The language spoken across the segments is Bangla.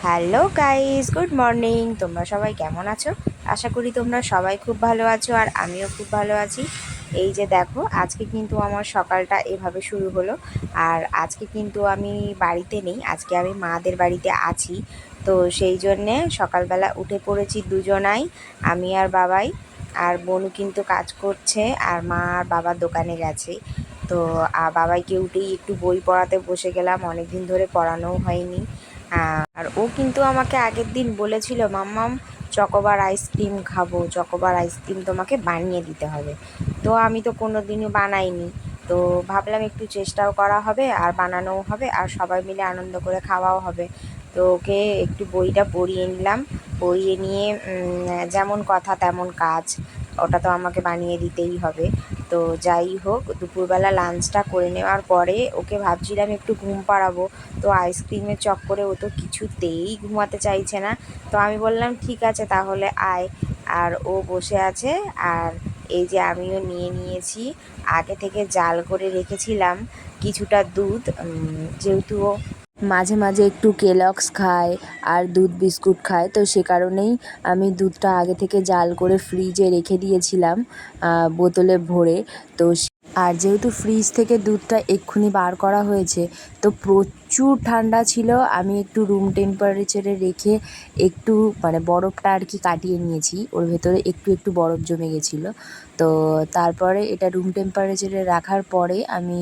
Hello guys, good morning. তোমরা সবাই কেমন আছো? আশা করি তোমরা সবাই খুব ভালো আছো, আর আমিও খুব ভালো আছি। এই যে দেখো, আজকে কিন্তু আমার সকালটা এভাবে শুরু হলো। আর আজকে কিন্তু আমি বাড়িতে নেই, আজকে আমি মাদের বাড়িতে আছি। তো সেই জন্যে সকালবেলা উঠে পড়েছি দুজনাই, আমি আর বাবাই। আর বোনও কিন্তু কাজ করছে, আর মা আর বাবার দোকানে গেছে। তো বাবাইকে উঠেই একটু বই পড়াতে বসে গেলাম, অনেক দিন ধরে পড়ানোও হয়নি। আর ও কিন্তু আমাকে আগের দিন বলেছিল, মাম্মাম চকোবার আইসক্রিম খাবো, চকোবার আইসক্রিম তোমাকে বানিয়ে দিতে হবে। তো আমি তো কোনো দিনই বানাইনি। তো ভাবলাম একটু চেষ্টাও করা হবে, আর বানানোও হবে, আর সবাই মিলে আনন্দ করে খাওয়াও হবে। তো ওকে একটু বইটা পড়িয়ে নিলাম। পড়িয়ে নিয়ে যেমন কথা তেমন কাজ, ওটা তো আমাকে বানিয়ে দিতেই হবে। তো যাই হোক, দুপুরবেলা লাঞ্চটা করে নেওয়ার পরে ওকে ভাবছিলাম একটু ঘুম পাড়াবো। তো আইসক্রিমের চক্করে ও তো কিছুতেই ঘুমাতে চাইছে না। তো আমি বললাম ঠিক আছে তাহলে আয়। আর ও বসে আছে। আর এই যে আমিও নিয়ে নিয়েছি, আগে থেকে জাল করে রেখেছিলাম কিছুটা দুধ, যেহেতু ও মাঝে মাঝে একটু কেলগস খায় আর দুধ বিস্কুট খায়, তো সে কারণেই আমি দুধটা আগে থেকে জাল করে ফ্রিজে রেখে দিয়েছিলাম বোতলে ভরে। তো আর যেহেতু ফ্রিজ থেকে দুধটা এক্ষুনি বার করা হয়েছে, তো প্রচুর ঠান্ডা ছিল। আমি একটু রুম টেম্পারেচারে রেখে একটু মানে বরফটা আর কি কাটিয়ে নিয়েছি, ওর ভেতরে একটু একটু বরফ জমে গেছিলো। তো তারপরে এটা রুম টেম্পারেচারে রাখার পরে আমি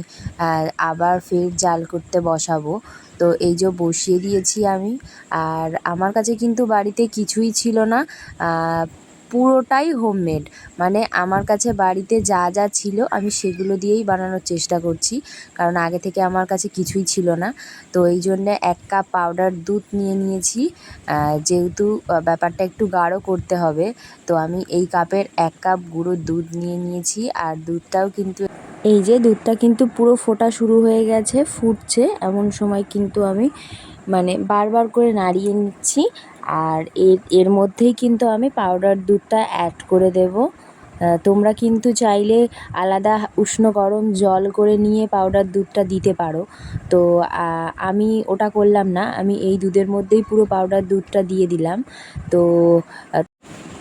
আবার ফের জাল করতে বসাবো। তো এই যে বসিয়ে দিয়েছি আমি। আর আমার কাছে কিন্তু বাড়িতে কিছুই ছিল না, পুরোটাই হোমমেড। মানে আমার কাছে বাড়িতে যা যা ছিল আমি সেগুলো দিয়েই বানানোর চেষ্টা করছি, কারণ আগে থেকে আমার কাছে কিছুই ছিল না। তো এই জন্যে 1 কাপ পাউডার দুধ নিয়ে নিয়েছি, যেহেতু ব্যাপারটা একটু গাঢ় করতে হবে। তো আমি এই কাপের 1 কাপ গুঁড়ো দুধ নিয়ে নিয়েছি। আর দুধটাও কিন্তু এই যে দুধটা কিন্তু পুরো ফোটা শুরু হয়ে গেছে, ফুটছে, এমন সময় কিন্তু আমি মানে বারবার করে নাড়িয়ে নিচ্ছি। আর এর মধ্যেই কিন্তু আমি পাউডার দুধটা অ্যাড করে দেব। তোমরা কিন্তু চাইলে আলাদা উষ্ণ গরম জল করে নিয়ে পাউডার দুধটা দিতে পারো। তো আমি ওটা করলাম না, আমি এই দুধের মধ্যেই পুরো পাউডার দুধটা দিয়ে দিলাম। তো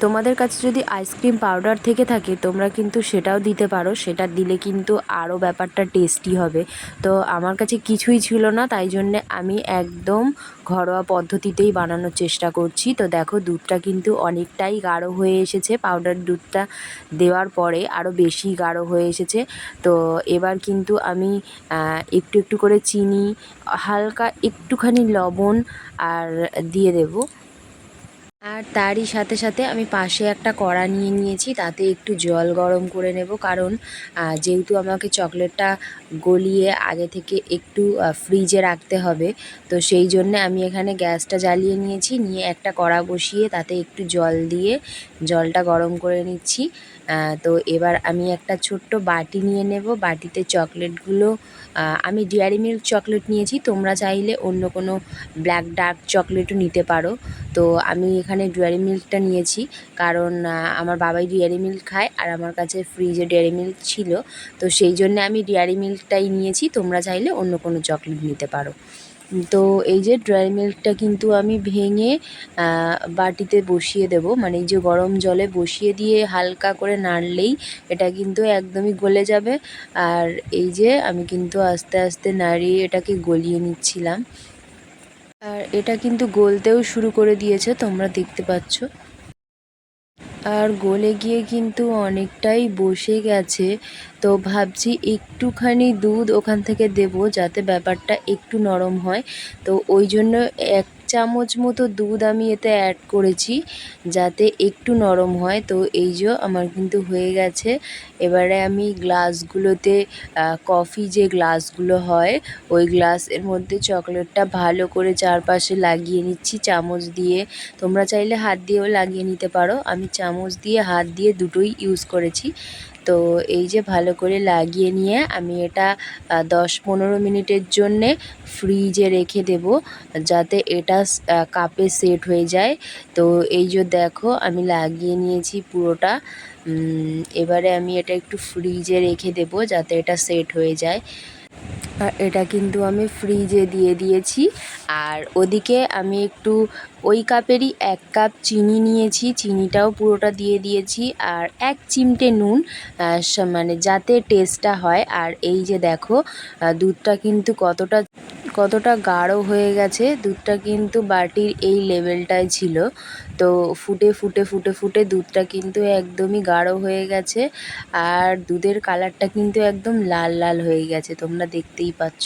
তোমাদের কাছে যদি আইসক্রিম পাউডার থেকে থাকে তোমরা কিন্তু সেটাও দিতে পারো, সেটা দিলে কিন্তু আরও ব্যাপারটা টেস্টি হবে। তো আমার কাছে কিছুই ছিল না, তাই জন্যে আমি একদম ঘরোয়া পদ্ধতিতেই বানানোর চেষ্টা করছি। তো দেখো, দুধটা কিন্তু অনেকটাই গাঢ় হয়ে এসেছে, পাউডার দুধটা দেওয়ার পরে আরও বেশি গাঢ় হয়ে এসেছে। তো এবার কিন্তু আমি একটু একটু করে চিনি, হালকা একটুখানি লবণ আর দিয়ে দেবো। আর তারই সাথে সাথে আমি পাশে একটা কড়া নিয়ে নিয়েছি, তাতে একটু জল গরম করে নেব, কারণ যেহেতু আমাকে চকলেটটা গলিয়ে আগে থেকে একটু ফ্রিজে রাখতে হবে। তো সেই জন্যে আমি এখানে গ্যাসটা জ্বালিয়ে নিয়েছি, নিয়ে একটা কড়া বসিয়ে তাতে একটু জল দিয়ে জলটা গরম করে নিচ্ছি। তো এবার আমি একটা ছোট্ট বাটি নিয়ে নেব, বাটিতে চকলেটগুলো আমি ডেয়ারি মিল্ক চকলেট নিয়েছি, তোমরা চাইলে অন্য কোনো ব্ল্যাক ডার্ক চকলেটও নিতে পারো। তো আমি এখানে ডেয়ারি মিল্কটা নিয়েছি, কারণ আমার বাবাই ডেয়ারি মিল্ক খায়, আর আমার কাছে ফ্রিজে ডেয়ারি মিল্ক ছিল। তো সেই জন্যে আমি ডেয়ারি মিল্কটাই নিয়েছি, তোমরা চাইলে অন্য কোনো চকলেট নিতে পারো। তো এই যে ডেয়ারি মিল্কটা কিন্তু আমি ভেঙে বাটিতে বসিয়ে দেব, মানে এই যে গরম জলে বসিয়ে দিয়ে হালকা করে নাড়লেই এটা কিন্তু একদমই গলে যাবে। আর এই যে আমি কিন্তু আস্তে আস্তে নাড়িয়ে এটাকে গলিয়ে নিচ্ছিলাম। আর এটা কিন্তু গলতেও শুরু করে দিয়েছে, তোমরা দেখতে পাচ্ছ। আর গলে গিয়ে কিন্তু অনেকটাই বসে গেছে। তো ভাবছি একটুখানি দুধ ওখান থেকে দেব, যাতে ব্যাপারটা একটু নরম হয়। তো ওই জন্য 1 চামচ মতো দুধ আমি এতে অ্যাড করেছি, যাতে একটু নরম হয়। তো এই যে আমার কিন্তু হয়ে গেছে। এবারে আমি গ্লাসগুলোতে কফি যে গ্লাসগুলো হয়, ওই গ্লাসের মধ্যে চকলেটটা ভালো করে চারপাশে লাগিয়ে নিচ্ছি চামচ দিয়ে। তোমরা চাইলে হাত দিয়েও লাগিয়ে নিতে পারো, আমি চামচ দিয়ে হাত দিয়ে দুটোই ইউজ করেছি। তো এই যে ভালো করে লাগিয়ে নিয়ে আমি এটা 10-15 মিনিটের জন্যে ফ্রিজে রেখে দেব, যাতে এটা কাপে সেট হয়ে যায়। তো এই যে দেখো, আমি লাগিয়ে নিয়েছি পুরোটা। এবারে আমি এটা একটু ফ্রিজে রেখে দেব, যাতে এটা সেট হয়ে যায়। আর এটা কিন্তু আমি ফ্রিজে দিয়ে দিয়েছি। আর ওদিকে আমি একটু ওই কাপেরই 1 কাপ চিনি নিয়েছি, চিনিটাও পুরোটা দিয়ে দিয়েছি। আর 1 চিমটে নুন, মানে যাতে টেস্টটা হয়। আর এই যে দেখো দুধটা কিন্তু কতটা গাঢ় হয়ে গেছে। দুধটা কিন্তু বাটির এই লেভেলটায় ছিল। তো ফুটে দুধটা কিন্তু একদমই গাঢ় হয়ে গেছে। আর দুধের কালারটা কিন্তু একদম লাল লাল হয়ে গেছে, তোমরা দেখতেই পাচ্ছ।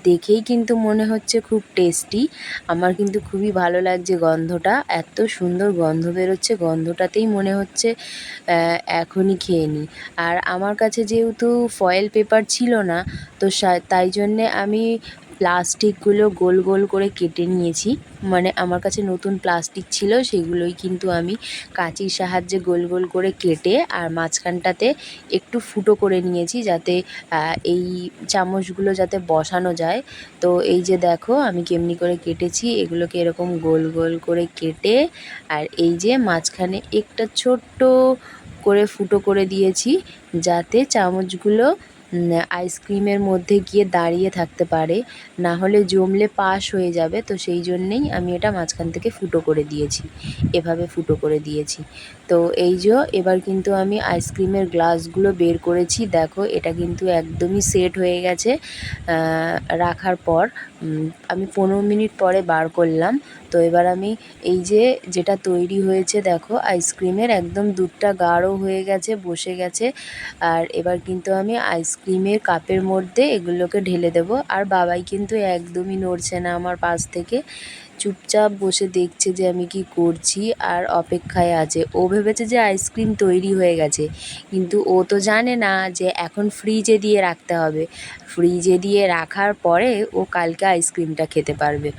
দেখেই কিন্তু মনে হচ্ছে খুব টেস্টি। আমার কিন্তু খুবই ভালো লাগছে গন্ধটা, এত সুন্দর গন্ধ বেরোচ্ছে, গন্ধটাতেই মনে হচ্ছে এখনই খেয়ে নিই। আর আমার কাছে যেহেতু ফয়েল পেপার ছিল না, তো তাই জন্যে আমি প্লাস্টিকগুলো গোল গোল করে কেটে নিয়েছি। মানে আমার কাছে নতুন প্লাস্টিক ছিল, সেগুলোই কিন্তু আমি কাঁচির সাহায্যে গোল গোল করে কেটে আর মাঝখানটাতে একটু ফুটো করে নিয়েছি, যাতে এই চামচগুলো যাতে বসানো যায়। তো এই যে দেখো আমি কেমনি করে কেটেছি, এগুলোকে এরকম গোল গোল করে কেটে আর এই যে মাঝখানে একটা ছোট্ট করে ফুটো করে দিয়েছি, যাতে চামচগুলো আইসক্রিমের মধ্যে গিয়ে দাঁড়িয়ে থাকতে পারে, না হলে জমলে পাশ হয়ে যাবে। তো সেই জন্যেই আমি এটা মাঝখান থেকে ফুটো করে দিয়েছি, এভাবে ফুটো করে দিয়েছি। তো এই যে এবার কিন্তু আমি আইসক্রিমের গ্লাসগুলো বের করেছি। দেখো এটা কিন্তু একদমই সেট হয়ে গেছে রাখার পর। আমি 15 মিনিট পরে বার করলাম। তো এবার আমি এই যে যেটা তৈরি হয়েছে দেখো আইসক্রিমের, একদম দুধটা গাঢ় হয়ে গেছে, বসে গেছে। আর এবার কিন্তু আমি আইসক্রিমের কাপের মধ্যে এগুলোকে ঢেলে দেবো। আর বাবাই কিন্তু একদমই নড়ছে না আমার পাশ থেকে, চুপচাপ বসে দেখছে যে আমি কি করছি আর অপেক্ষায় আছে। ও ভেবেছে যে আইসক্রিম তৈরি হয়ে গেছে, কিন্তু ও তো জানে না যে এখন ফ্রিজে দিয়ে রাখতে হবে। ফ্রিজে দিয়ে রাখার পরে ও কালকে আইসক্রিমটা খেতে পারবে।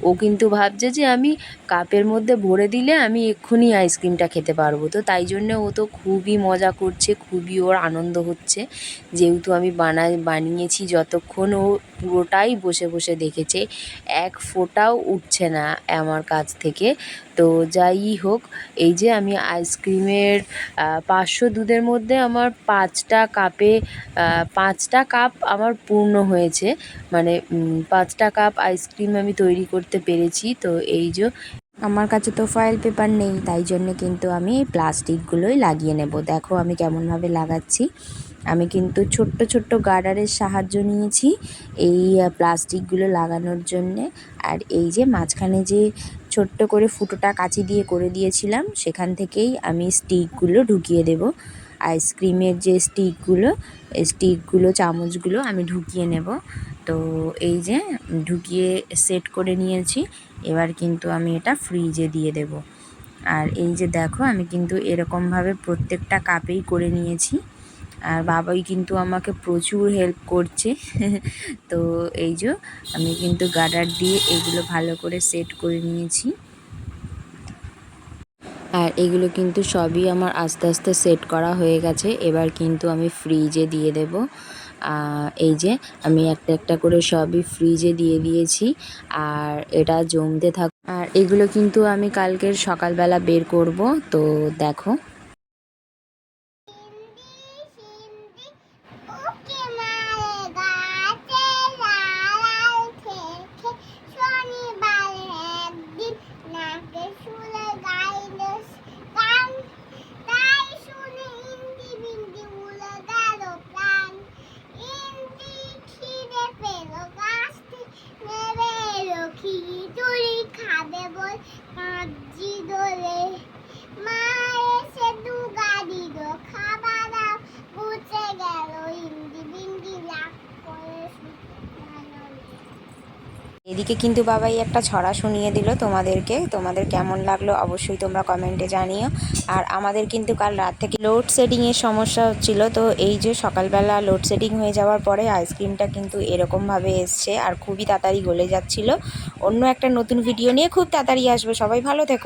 ও কিন্তু ভাবছে যে আমি কাপের মধ্যে ভরে দিলে আমি এক্ষুনি আইসক্রিমটা খেতে পারবো। তো তাই জন্যে ও তো খুবই মজা করছে, খুবই ওর আনন্দ হচ্ছে। যেহেতু আমি বানিয়েছি, যতক্ষণ ও পুরোটাই বসে বসে দেখেছে, এক ফোঁটাও উঠছে না আমার কাছ থেকে। তো যাই হোক, এই যে আমি আইসক্রিমের 500 দুধের মধ্যে আমার 5টা কাপ আমার পূর্ণ হয়েছে। মানে 5টা কাপ আইসক্রিম আমি তৈরি করতে পেরেছি। তো এই যে আমার কাছে তো ফয়েল পেপার নেই, তাই জন্য কিন্তু আমি এই প্লাস্টিকগুলোই লাগিয়ে নেব। দেখো আমি কেমনভাবে লাগাচ্ছি। আমি কিন্তু ছোট্ট ছোট্ট গার্ডারের সাহায্য নিয়েছি এই প্লাস্টিকগুলো লাগানোর জন্যে। আর এই যে মাঝখানে যে ছোট্ট করে ফুটোটা কাঁচি দিয়ে করে দিয়েছিলাম, সেখান থেকেই আমি স্টিকগুলো ঢুকিয়ে দেব। আইসক্রিমের যে স্টিকগুলো চামচগুলো আমি ঢুকিয়ে নেব। তো এই যে ঢুকিয়ে সেট করে নিয়েছি। এবার কিন্তু আমি এটা ফ্রিজে দিয়ে দেব। আর এই যে দেখো আমি কিন্তু এরকমভাবে প্রত্যেকটা কাপেই করে নিয়েছি। আর বাবাই কিন্তু আমাকে প্রচুর হেল্প করছে। তো এই যে আমি কিন্তু গার্ডার দিয়ে এগুলো ভালো করে সেট করে নিয়েছি। আর এগুলো কিন্তু সবই আমার আস্তে আস্তে সেট করা হয়ে গেছে। এবার কিন্তু আমি ফ্রিজে দিয়ে দেব। এই যে আমি একটা একটা করে সবই ফ্রিজে দিয়ে দিয়েছি। আর এটা জমতে আর এগুলো কিন্তু আমি কালকের সকালবেলা বের করব। তো দেখো খাবে বল কাঁজি দোলে মা এসে দু গাড়ি দো খাবার দাও বুঝে গেল ইন্দি বিন্দি লাগ করে এদিকে কিন্তু বাবাই একটা ছড়া শুনিয়ে দিল তোমাদেরকে। তোমাদের কেমন লাগলো অবশ্যই তোমরা কমেন্টে জানিও। আর আমাদের কিন্তু কাল রাত থেকে লোডশেডিংয়ের সমস্যা হচ্ছিল। তো এই যে সকালবেলা লোডশেডিং হয়ে যাওয়ার পরে আইসক্রিমটা কিন্তু এরকমভাবে এসছে আর খুবই তাড়াতাড়ি গলে যাচ্ছিল। অন্য একটা নতুন ভিডিও নিয়ে খুব তাড়াতাড়ি আসবে। সবাই ভালো থেকো।